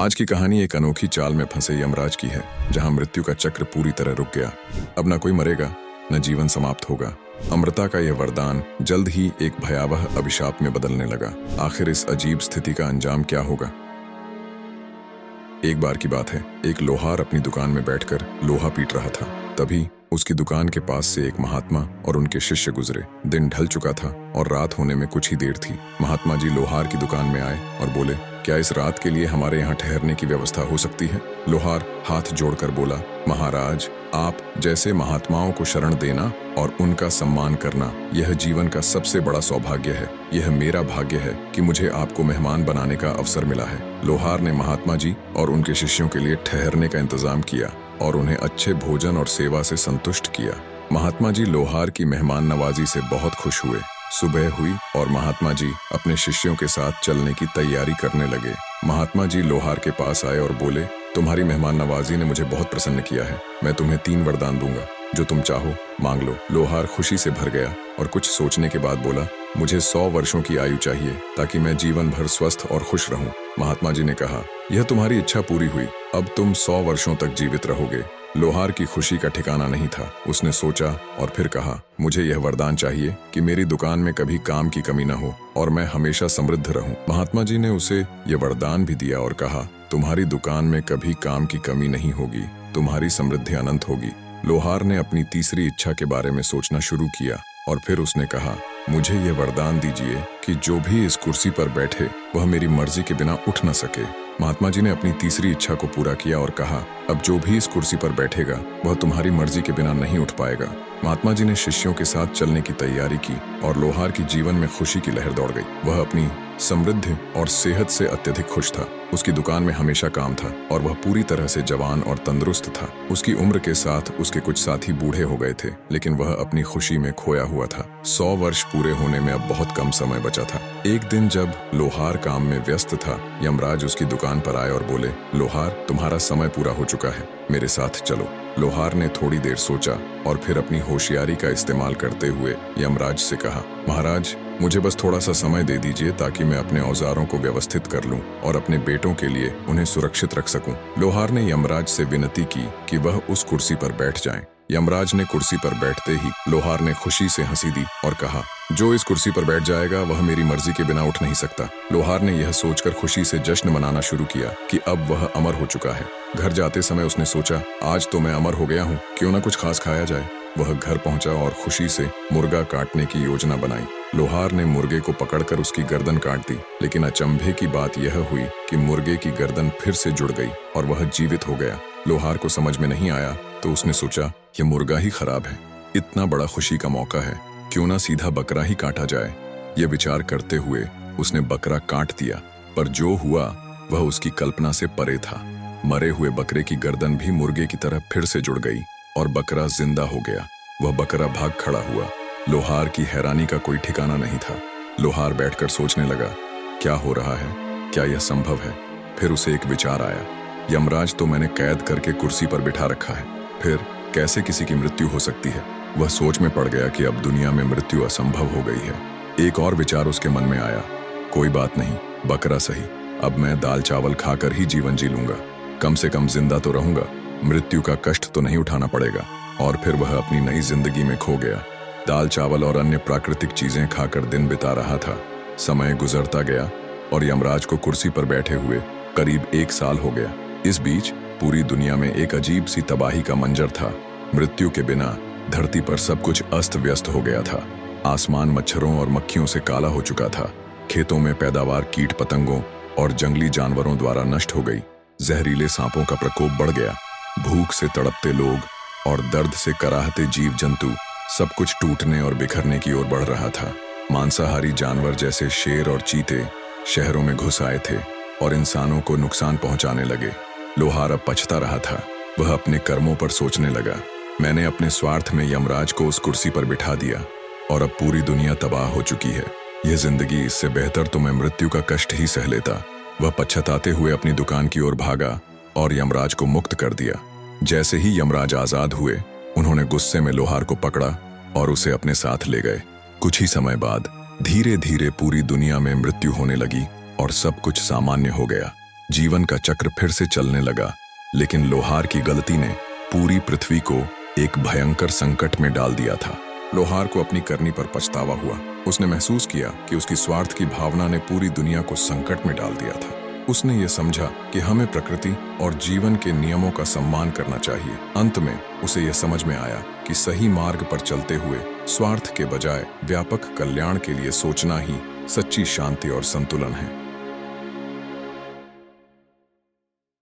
आज की कहानी एक अनोखी चाल में फंसे यमराज की है, जहां मृत्यु का चक्र पूरी तरह रुक गया। अब न कोई मरेगा, न जीवन समाप्त होगा। अमृता का यह वरदान जल्द ही एक भयावह अभिशाप में बदलने लगा। आखिर इस अजीब स्थिति का अंजाम क्या होगा? एक बार की बात है, एक लोहार अपनी दुकान में बैठकर लोहा पीट रहा था। तभी उसकी दुकान के पास से एक महात्मा और उनके शिष्य गुजरे। दिन ढल चुका था और रात होने में कुछ ही देर थी। महात्मा जी लोहार की दुकान में आए और बोले, क्या इस रात के लिए हमारे यहाँ ठहरने की व्यवस्था हो सकती है? लोहार हाथ जोड़कर बोला, महाराज, आप जैसे महात्माओं को शरण देना और उनका सम्मान करना यह जीवन का सबसे बड़ा सौभाग्य है। यह मेरा भाग्य है कि मुझे आपको मेहमान बनाने का अवसर मिला है। लोहार ने महात्मा जी और उनके शिष्यों के लिए ठहरने का इंतजाम किया और उन्हें अच्छे भोजन और सेवा से संतुष्ट किया। महात्मा जी लोहार की मेहमान नवाजी से बहुत खुश हुए। सुबह हुई और महात्मा जी अपने शिष्यों के साथ चलने की तैयारी करने लगे। महात्मा जी लोहार के पास आए और बोले, तुम्हारी मेहमान नवाजी ने मुझे बहुत प्रसन्न किया है। मैं तुम्हें 3 वरदान दूंगा, जो तुम चाहो मांग लो। लोहार खुशी से भर गया और कुछ सोचने के बाद बोला, मुझे 100 वर्षों की आयु चाहिए ताकि मैं जीवन भर स्वस्थ और खुश रहूं। महात्मा जी ने कहा, यह तुम्हारी इच्छा पूरी हुई, अब तुम 100 वर्षों तक जीवित रहोगे। लोहार की खुशी का ठिकाना नहीं था। उसने सोचा और फिर कहा, मुझे यह वरदान चाहिए कि मेरी दुकान में कभी काम की कमी न हो और मैं हमेशा समृद्ध रहूं। महात्मा जी ने उसे यह वरदान भी दिया और कहा, तुम्हारी दुकान में कभी काम की कमी नहीं होगी, तुम्हारी समृद्धि अनंत होगी। लोहार ने अपनी तीसरी इच्छा के बारे में सोचना शुरू किया और फिर उसने कहा, मुझे यह वरदान दीजिए कि जो भी इस कुर्सी पर बैठे वह मेरी मर्जी के बिना उठ न सके। महात्मा जी ने अपनी तीसरी इच्छा को पूरा किया और कहा, अब जो भी इस कुर्सी पर बैठेगा वह तुम्हारी मर्जी के बिना नहीं उठ पाएगा। महात्मा जी ने शिष्यों के साथ चलने की तैयारी की और लोहार की जीवन में खुशी की लहर दौड़ गई। वह अपनी समृद्धि और सेहत से अत्यधिक खुश था। उसकी दुकान में हमेशा काम था और वह पूरी तरह से जवान और तंदुरुस्त था। उसकी उम्र के साथ उसके कुछ साथी बूढ़े हो गए थे, लेकिन वह अपनी खुशी में खोया हुआ था। 100 वर्ष पूरे होने में अब बहुत कम समय बचा था। एक दिन जब लोहार काम में व्यस्त था, यमराज उसकी दुकान पर आए और बोले, लोहार, तुम्हारा समय पूरा हो चुका है, मेरे साथ चलो। लोहार ने थोड़ी देर सोचा और फिर अपनी होशियारी का इस्तेमाल करते हुए यमराज से कहा, महाराज, मुझे बस थोड़ा सा समय दे दीजिए ताकि मैं अपने औजारों को व्यवस्थित कर लूं और अपने बेटों के लिए उन्हें सुरक्षित रख सकूं। लोहार ने यमराज से विनती की कि वह उस कुर्सी पर बैठ जाएं। यमराज ने कुर्सी पर बैठते ही लोहार ने खुशी से हंसी दी और कहा, जो इस कुर्सी पर बैठ जाएगा वह मेरी मर्जी के बिना उठ नहीं सकता। लोहार ने यह सोचकर खुशी से जश्न मनाना शुरू किया कि अब वह अमर हो चुका है। घर जाते समय उसने सोचा, आज तो मैं अमर हो गया हूँ, क्यों ना कुछ खास खाया जाए। वह घर पहुंचा और खुशी से मुर्गा काटने की योजना बनाई। लोहार ने मुर्गे को पकड़कर उसकी गर्दन काट दी, लेकिन अचंभे की बात यह हुई कि मुर्गे की गर्दन फिर से जुड़ गई और वह जीवित हो गया। लोहार को समझ में नहीं आया तो उसने सोचा, यह मुर्गा ही खराब है, इतना बड़ा खुशी का मौका है, क्यों ना सीधा बकरा ही काटा जाए। यह विचार करते हुए उसने बकरा काट दिया, पर जो हुआ वह उसकी कल्पना से परे था। मरे हुए बकरे की गर्दन भी मुर्गे की तरह फिर से जुड़ गई और बकरा जिंदा हो गया। वह बकरा भाग खड़ा हुआ। लोहार की हैरानी का कोई ठिकाना नहीं था। लोहार बैठकर सोचने लगा, क्या हो रहा है, क्या यह संभव है? फिर उसे एक विचार आया, यमराज तो मैंने कैद करके कुर्सी पर बिठा रखा है, फिर कैसे किसी की मृत्यु हो सकती है? वह सोच में पड़ गया कि अब दुनिया में मृत्यु असंभव हो गई है। एक और विचार उसके मन में आया, कोई बात नहीं, बकरा सही, अब मैं दाल चावल खाकर ही जीवन जी लूंगा, कम से कम जिंदा तो रहूंगा, मृत्यु का कष्ट तो नहीं उठाना पड़ेगा। और फिर वह अपनी नई जिंदगी में खो गया। दाल चावल और अन्य प्राकृतिक चीजें खाकर दिन बिता रहा था। समय गुजरता गया और यमराज को कुर्सी पर बैठे हुए करीब 1 साल हो गया। इस बीच पूरी दुनिया में एक अजीब सी तबाही का मंजर था। मृत्यु के बिना धरती पर सब कुछ अस्त व्यस्त हो गया था। आसमान मच्छरों और मक्खियों से काला हो चुका था। खेतों में पैदावार कीट पतंगों और जंगली जानवरों द्वारा नष्ट हो गई। जहरीले सांपों का प्रकोप बढ़ गया। भूख से तड़पते लोग और दर्द से कराहते जीव जंतु, सब कुछ टूटने और बिखरने की ओर बढ़ रहा था। मांसाहारी जानवर जैसे शेर और चीते शहरों में घुस आए थे और इंसानों को नुकसान पहुंचाने लगे। लोहार अब पछता रहा था। वह अपने कर्मों पर सोचने लगा, मैंने अपने स्वार्थ में यमराज को उस कुर्सी पर बिठा दिया और अब पूरी दुनिया तबाह हो चुकी है। यह जिंदगी, इससे बेहतर तो मैं मृत्यु का कष्ट ही सह लेता। वह पछताते हुए अपनी दुकान की ओर भागा और यमराज को मुक्त कर दिया। जैसे ही यमराज आजाद हुए, उन्होंने गुस्से में लोहार को पकड़ा और उसे अपने साथ ले गए। कुछ ही समय बाद धीरे धीरे पूरी दुनिया में मृत्यु होने लगी और सब कुछ सामान्य हो गया। जीवन का चक्र फिर से चलने लगा। लेकिन लोहार की गलती ने पूरी पृथ्वी को एक भयंकर संकट में डाल दिया था। लोहार को अपनी करनी पर पछतावा हुआ। उसने महसूस किया कि उसकी स्वार्थ की भावना ने पूरी दुनिया को संकट में डाल दिया था। उसने ये समझा कि हमें प्रकृति और जीवन के नियमों का सम्मान करना चाहिए। अंत में उसे यह समझ में आया कि सही मार्ग पर चलते हुए स्वार्थ के बजाय व्यापक कल्याण के लिए सोचना ही सच्ची शांति और संतुलन है।